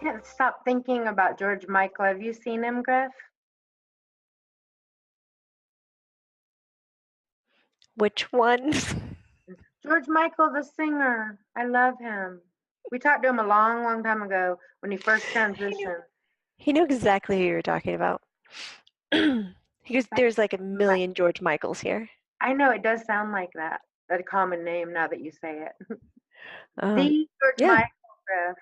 can't stop thinking about George Michael. Have you seen him, Griff? Which ones? George Michael, the singer. I love him. We talked to him a long, long time ago when he first He knew, transitioned. he knew exactly who you were talking about. He goes, there's like a million George Michaels here. I know it does sound like that. That a common name now that you say it. Um, The George yeah. Michael, Griff,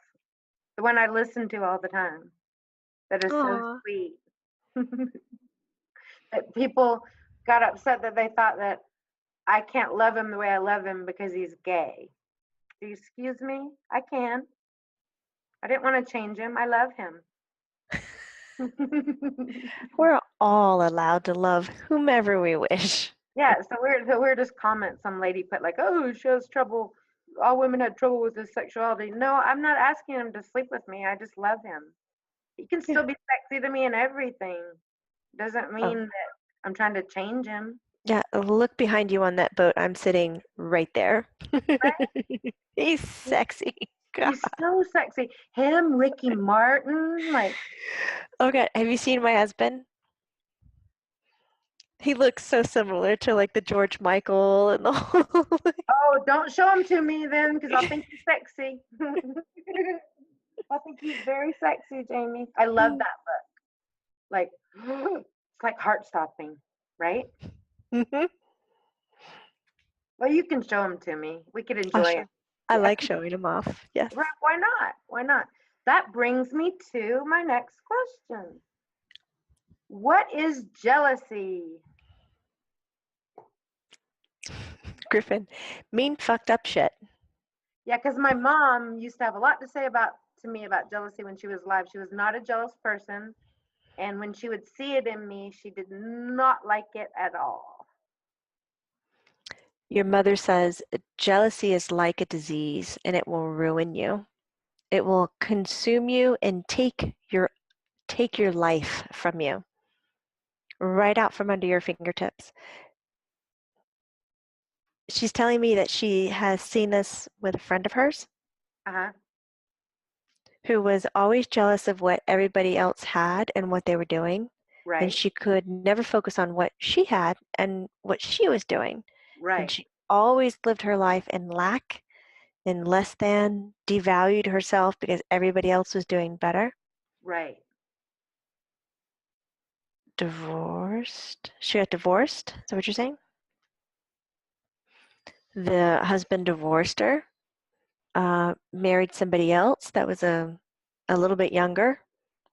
the one I listen to all the time. That is so Aw. sweet. That people got upset that they thought that I can't love him the way I love him because he's gay. Excuse me? I can. I didn't want to change him. I love him. We're all allowed to love whomever we wish. Yeah, so the weirdest comment some lady put, like, oh, she has trouble. All women had trouble with his sexuality. No, I'm not asking him to sleep with me. I just love him. He can Yeah. still be sexy to me and everything. Doesn't Oh, mean that I'm trying to change him. yeah. Look behind you on that boat. I'm sitting right there. Right? He's sexy. God. He's so sexy. Him, Ricky Martin, like, Oh God, have you seen my husband? He looks so similar to like the George Michael and the whole. oh, don't show him to me then, because I'll think he's sexy. I think he's very sexy, Jamie. I love that book. Like, it's like heart stopping, right? Mhm. Well, you can show him to me. We could I'll enjoy it. show. I Yeah. like showing him off. Yes. Right, why not? Why not? That brings me to my next question. What is jealousy? Griffin, mean fucked up shit. Yeah, because my mom used to have a lot to say about to me about jealousy when she was alive. She was not a jealous person, and when she would see it in me, she did not like it at all. Your mother says jealousy is like a disease and it will ruin you. It will consume you and take your life from you, right out from under your fingertips. She's telling me that she has seen this with a friend of hers Uh-huh. who was always jealous of what everybody else had and what they were doing. And Right. she could never focus on what she had and what she was doing. And Right. she always lived her life in lack, in less than, devalued herself because everybody else was doing better. Right. Divorced. She got divorced. Is that what you're saying? The husband divorced her, married somebody else that was a little bit younger,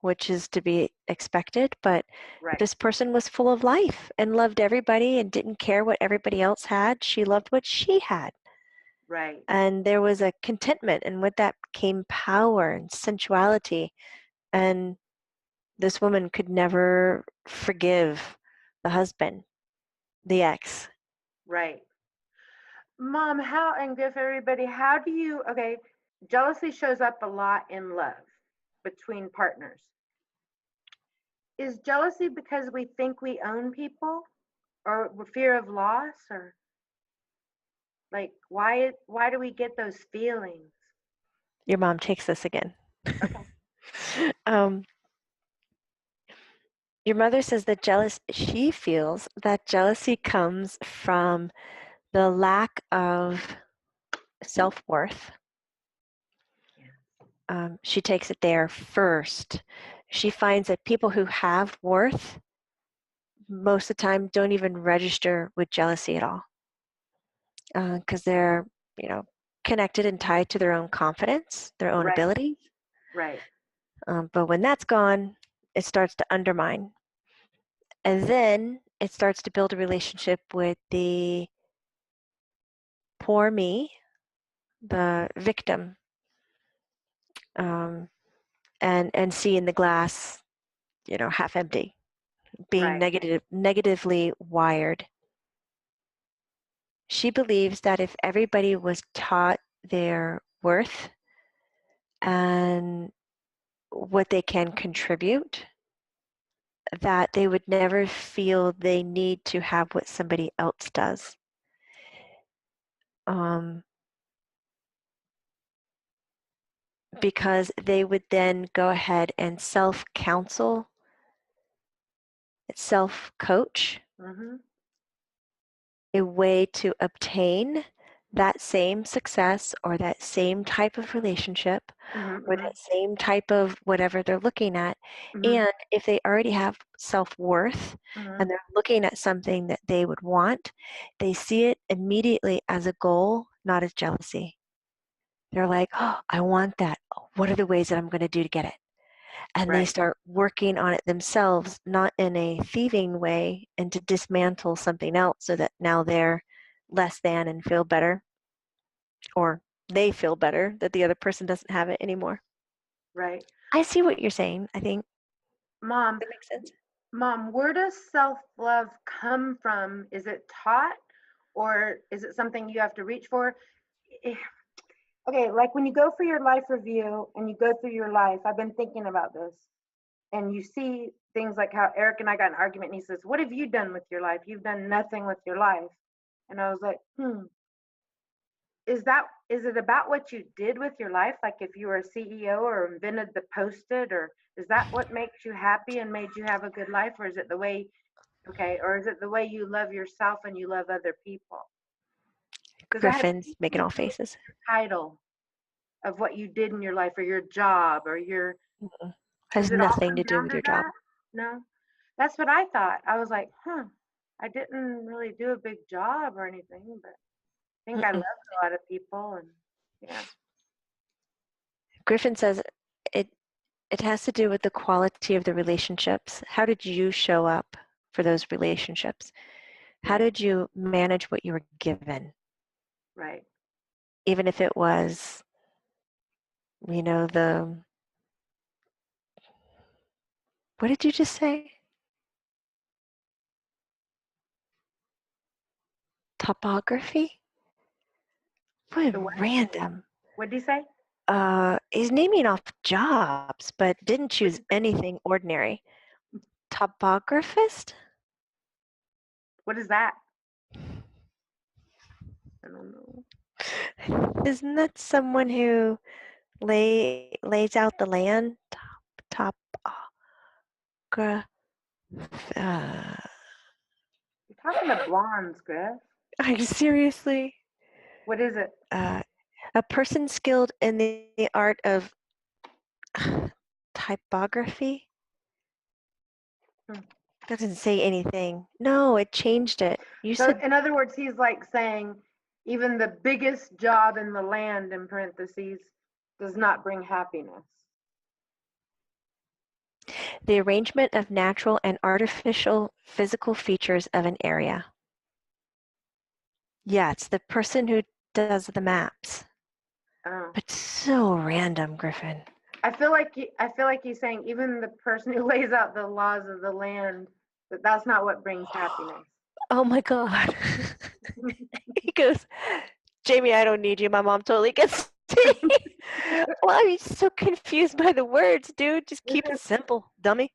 which is to be expected. But Right. this person was full of life and loved everybody and didn't care what everybody else had. She loved what she had. Right. And there was a contentment, and with that came power and sensuality. And this woman could never forgive the husband, the ex. Right. Mom, how and give everybody, how do you, okay, jealousy shows up a lot in love between partners. Is jealousy because we think we own people or fear of loss or like why do we get those feelings? Your mom takes this again. Okay. um, your mother says that she feels that jealousy comes from the lack of self-worth. She takes it there first. She finds that people who have worth most of the time don't even register with jealousy at all because they're, you know, connected and tied to their own confidence, their own Right. abilities. Right. But when that's gone, it starts to undermine. And then it starts to build a relationship with the poor me, the victim, um, and seeing the glass, half empty, being Right. negatively wired. She believes that if everybody was taught their worth and what they can contribute, that they would never feel they need to have what somebody else does. Um, because they would then go ahead and self-counsel, self-coach Mm-hmm. a way to obtain that same success or that same type of relationship Mm-hmm. or that same type of whatever they're looking at. Mm-hmm. And if they already have self-worth Mm-hmm. and they're looking at something that they would want, they see it immediately as a goal, not as jealousy. They're like, oh, I want that. What are the ways that I'm going to do to get it? And they Right. start working on it themselves, not in a thieving way, and to dismantle something else so that now they're less than and feel better, or they feel better that the other person doesn't have it anymore. Right. I see what you're saying. I think Mom, that makes sense. Mom, where does self-love come from? Is it taught or is it something you have to reach for? Eh, Okay, like when you go for your life review and you go through your life, I've been thinking about this, and you see things like how Eric and I got in an argument and he says, "What have you done with your life? You've done nothing with your life." And I was like, is it about what you did with your life? Like if you were a CEO or invented the post-it, or is that what makes you happy and made you have a good life? Or is it the way, okay, or is it the way you love yourself and you love other people? Because I have Griffin's making all faces. title of what you did in your life or your job or your, Has does it all nothing come to do down with to your job. that? No? That's what I thought. I was like, I didn't really do a big job or anything, but I think I Mm-mm. loved a lot of people and yeah, Griffin says it it has to do with the quality of the relationships. How did you show up for those relationships? How right, did you manage what you were given? right. Even if it was, the what did you just say? Topography? What The what? random. What'd you say? He's naming off jobs, but didn't choose anything ordinary. Topographist? What is that? I don't know. Isn't that someone who lays out the land? Top, gra, uh, You're talking to blondes, Griff. are you seriously? What is it? Uh, a person skilled in the art of typography? Hmm. Doesn't say anything. No, it changed it. You So, said in other words, he's like saying even the biggest job in the land, in parentheses, does not bring happiness. the arrangement of natural and artificial physical features of an area. Yeah, it's the person who does the maps. Oh. But so random, Griffin. I feel like he's saying even the person who lays out the laws of the land, that's not what brings happiness. Oh my God. He goes, Jamie, I don't need you. My mom totally gets me. Well, I'm so confused by the words, dude. Just keep it simple, dummy.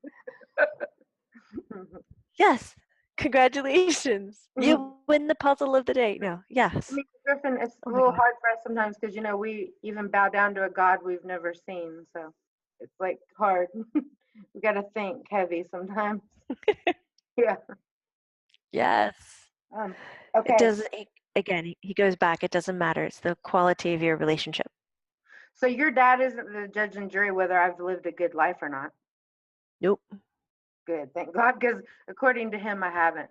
Yes. Congratulations. You win the puzzle of the day. No, I yes. mean, Griffin, it's a Oh my little God. hard for us sometimes because we even bow down to a God we've never seen, so it's like hard. We got to think heavy sometimes. Yeah. Yes. Um. It Okay. doesn't, again, he goes back. It doesn't matter. It's the quality of your relationship. So your dad isn't the judge and jury whether I've lived a good life or not. Nope. Good, thank God, because according to him, I haven't.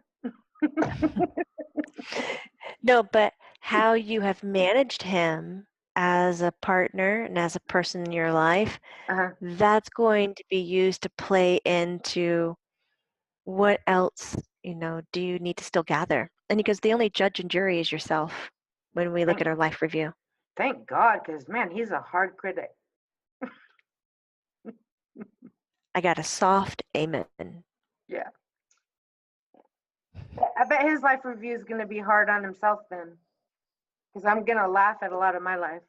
No, but how you have managed him as a partner and as a person in your life, Uh-huh. that's going to be used to play into what else, do you need to still gather? And he goes, the only judge and jury is yourself when we look Thank, at our life review. thank God, because man, he's a hard critic. I got a soft amen. Yeah. I bet his life review is going to be hard on himself then, because I'm going to laugh at a lot of my life.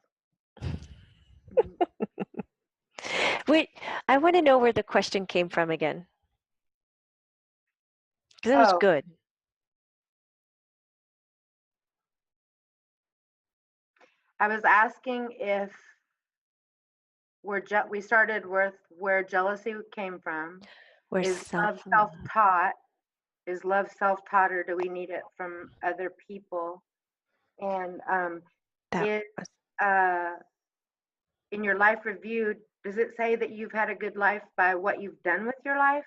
Mhm. Wait, I want to know where the question came from again. Because it was Oh, good. I was asking if we started with where jealousy came from. We're Is love self-love. self-taught? Is love self-taught, or do we need it from other people? And That is was uh, in your life review, does it say that you've had a good life by what you've done with your life?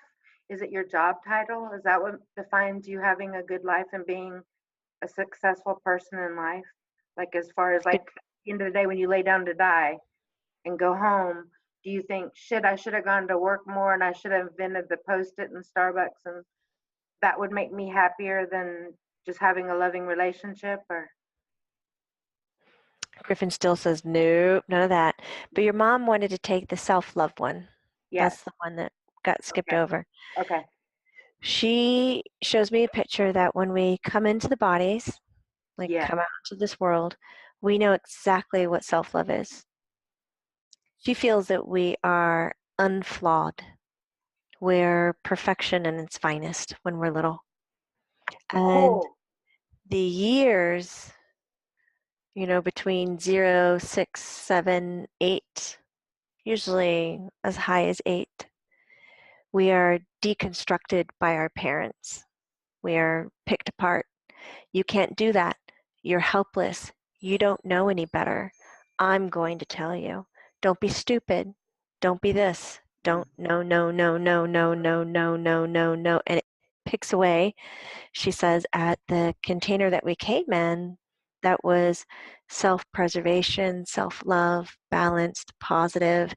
Is it your job title? Is that what defines you having a good life and being a successful person in life? Like, as far as, like, good. at the end of the day, when you lay down to die and go home, do you think, shit, I should have gone to work more and I should have invented the Post-it in Starbucks, and that would make me happier than just having a loving relationship? Or Griffin still says nope, none of that. But your mom wanted to take the self-love one. yes. That's the one that got skipped Okay. over. Okay. She shows me a picture that when we come into the bodies, like Yeah. come out into this world, we know exactly what self-love is. She feels that we are unflawed. We're perfection in its finest when we're little. And Cool. the years, between 0, 6, 7, 8, usually as high as 8, we are deconstructed by our parents. We are picked apart. You can't do that. You're helpless. You don't know any better. I'm going to tell you. Don't be stupid. Don't be this. Don't, no, no, no, no, no, no, no, no, no, no. And it picks away, she says, at the container that we came in that was self-preservation, self-love, balanced, positive,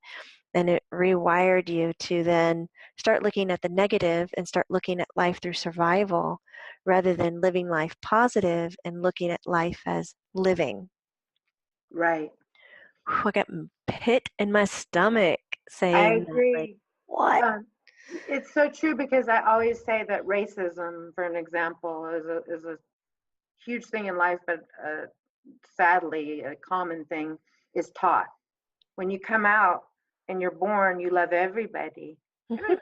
and it rewired you to then start looking at the negative and start looking at life through survival rather than living life positive and looking at life as living. Right. I got pit in my stomach I saying that, like, agree. what? It's so true, because I always say that racism, for an example, is a huge thing in life, but sadly, a common thing is taught. When you come out and you're born, you love everybody, Mhm. everybody,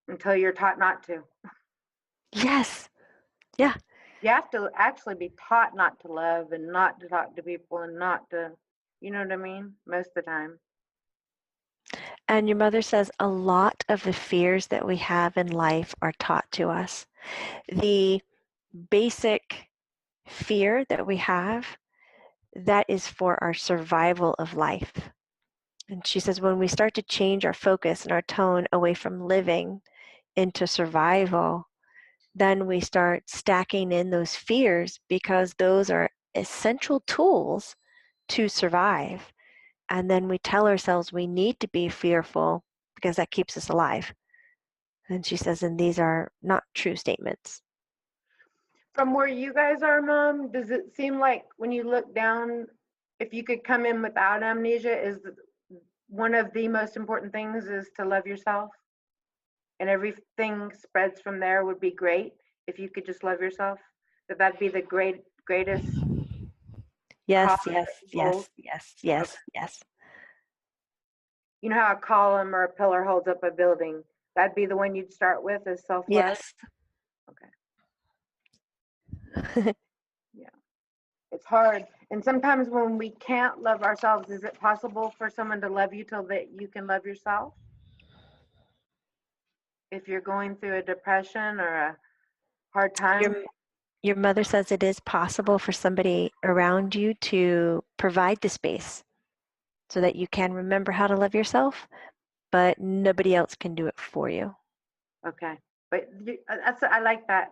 until you're taught not to. Yes. Yeah. You have to actually be taught not to love and not to talk to people and not to, you know what I mean? Most of the time. And your mother says a lot of the fears that we have in life are taught to us. The basic fear that we have, that is for our survival of life. And she says when we start to change our focus and our tone away from living into survival, then we start stacking in those fears because those are essential tools to survive. And then we tell ourselves we need to be fearful because that keeps us alive. And she says, and these are not true statements. From where you guys are, Mom, does it seem like when you look down, if you could come in without amnesia, is one of the most important things is to love yourself? And everything spreads from there would be great if you could just love yourself? That'd be the greatest cause Yes, yes, or goal? yes, yes, Okay. yes, yes. You know how a column or a pillar holds up a building? That'd be the one you'd start with, is self-love? Yes. Okay. Yeah. It's hard. And sometimes when we can't love ourselves, is it possible for someone to love you till that you can love yourself? If you're going through a depression or a hard time? Your your mother says it is possible for somebody around you to provide the space so that you can remember how to love yourself, but nobody else can do it for you. Okay. But I like that.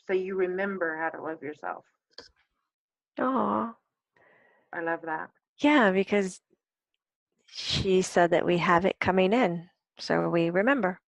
So you remember how to love yourself. Oh, I love that. yeah, because she said that we have it coming in, so we remember.